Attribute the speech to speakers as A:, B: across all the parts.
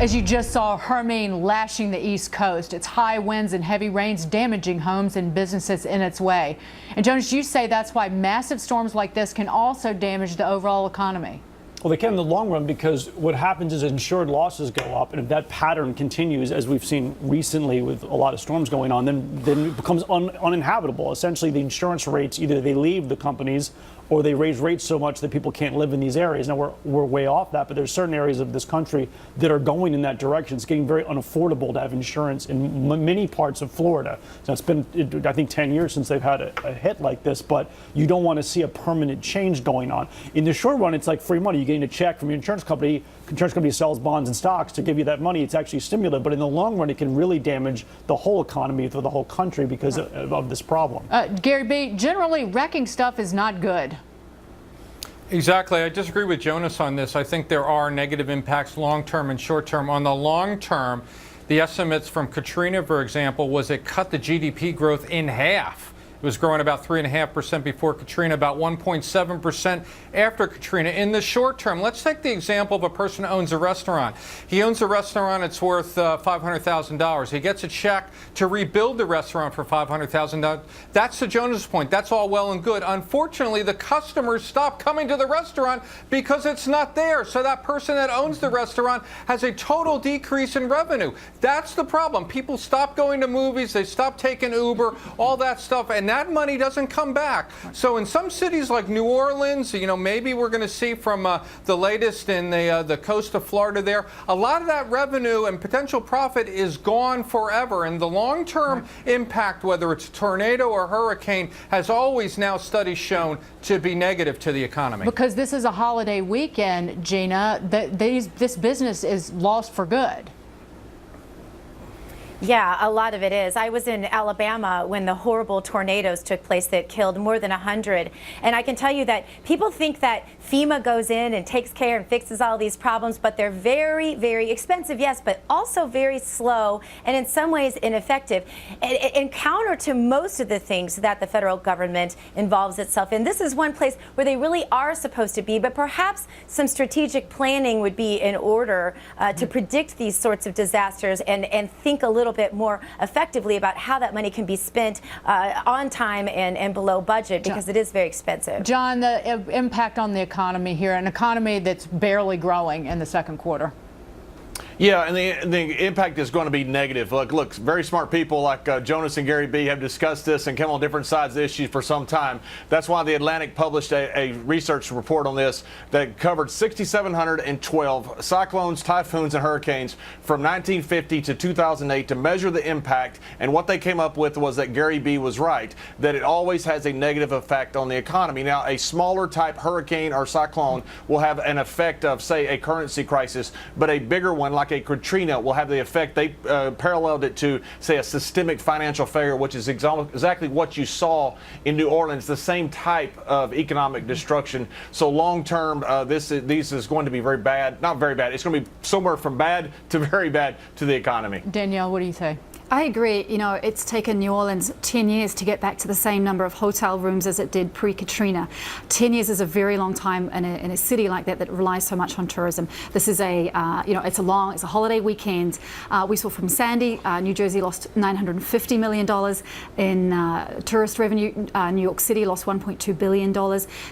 A: As you just saw, Hermine lashing the East Coast. It's high winds and heavy rains damaging homes and businesses in its way. And Jonas, you say that's why massive storms like this can also damage the overall economy.
B: Well, they can in the long run, because what happens is insured losses go up. And if that pattern continues, as we've seen recently with a lot of storms going on, then it becomes uninhabitable. Essentially, the insurance rates, either they leave the companies or they raise rates so much that people can't live in these areas. Now, we're way off that, but there's certain areas of this country that are going in that direction. It's getting very unaffordable to have insurance in many parts of Florida. So it's been, I think, 10 years since they've had a hit like this, but you don't want to see a permanent change going on. In the short run, it's like free money. You're getting a check from your insurance company. Insurance company sells bonds and stocks to give you that money. It's actually stimulative, but in the long run, it can really damage the whole economy for the whole country because of this problem.
A: Gary B., generally, wrecking stuff is not good.
C: Exactly. I disagree with Jonas on this. I think there are negative impacts long-term and short-term. On the long-term, the estimates from Katrina, for example, was it cut the GDP growth in half. It was growing about 3.5% before Katrina, about 1.7% after Katrina. In the short term, let's take the example of a person who owns a restaurant. He owns a restaurant, it's worth $500,000. He gets a check to rebuild the restaurant for $500,000. That's the Jonas point. That's all well and good. Unfortunately, the customers stop coming to the restaurant because it's not there. So that person that owns the restaurant has a total decrease in revenue. That's the problem. People stop going to movies, they stop taking Uber, all that stuff, and that money doesn't come back. So in some cities like New Orleans, maybe we're going to see from the latest in the coast of Florida there, a lot of that revenue and potential profit is gone forever. And the long-term impact, whether it's a tornado or hurricane, has always now studies shown to be negative to the economy.
A: Because this is a holiday weekend, Gina, this business is lost for good.
D: Yeah, a lot of it is. I was in Alabama when the horrible tornadoes took place that killed more than 100. And I can tell you that people think that FEMA goes in and takes care and fixes all these problems, but they're very, very expensive, yes, but also very slow and in some ways ineffective. And counter to most of the things that the federal government involves itself in. This is one place where they really are supposed to be, but perhaps some strategic planning would be in order to predict these sorts of disasters and think a little bit more effectively about how that money can be spent on time and below budget, because it is very expensive.
A: John, the impact on the economy here, an economy that's barely growing in the second quarter.
E: Yeah, and the impact is going to be negative. Look, very smart people like Jonas and Gary B. have discussed this and come on different sides of the issue for some time. That's why the Atlantic published a research report on this that covered 6,712 cyclones, typhoons, and hurricanes from 1950 to 2008 to measure the impact. And what they came up with was that Gary B. was right, that it always has a negative effect on the economy. Now, a smaller type hurricane or cyclone will have an effect of, say, a currency crisis, but a bigger one like a Katrina will have the effect. They paralleled it to, say, a systemic financial failure, which is exactly what you saw in New Orleans, the same type of economic destruction. So long term, this is going to be very bad. Not very bad. It's going to be somewhere from bad to very bad to the economy.
A: Danielle, what do you say?
F: I agree. It's taken New Orleans 10 years to get back to the same number of hotel rooms as it did pre-Katrina. 10 years is a very long time in a city like that relies so much on tourism. This is it's a holiday weekend. We saw from Sandy, New Jersey lost $950 million in tourist revenue. New York City lost $1.2 billion.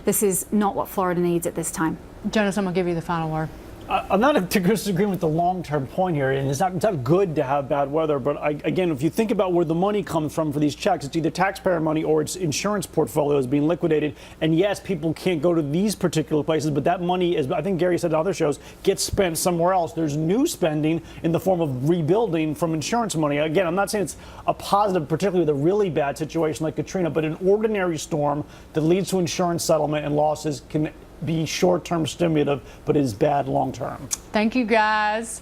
F: This is not what Florida needs at this time.
A: Jonas, I'm going to give you the final word.
B: I'm not in disagreement with the long-term point here, and it's not good to have bad weather, but again, if you think about where the money comes from for these checks, it's either taxpayer money or it's insurance portfolios being liquidated. And yes, people can't go to these particular places, but that money, is, I think Gary said in other shows, gets spent somewhere else. There's new spending in the form of rebuilding from insurance money. Again, I'm not saying it's a positive, particularly with a really bad situation like Katrina, but an ordinary storm that leads to insurance settlement and losses can be short-term stimulative, but is bad long-term.
A: Thank you, guys.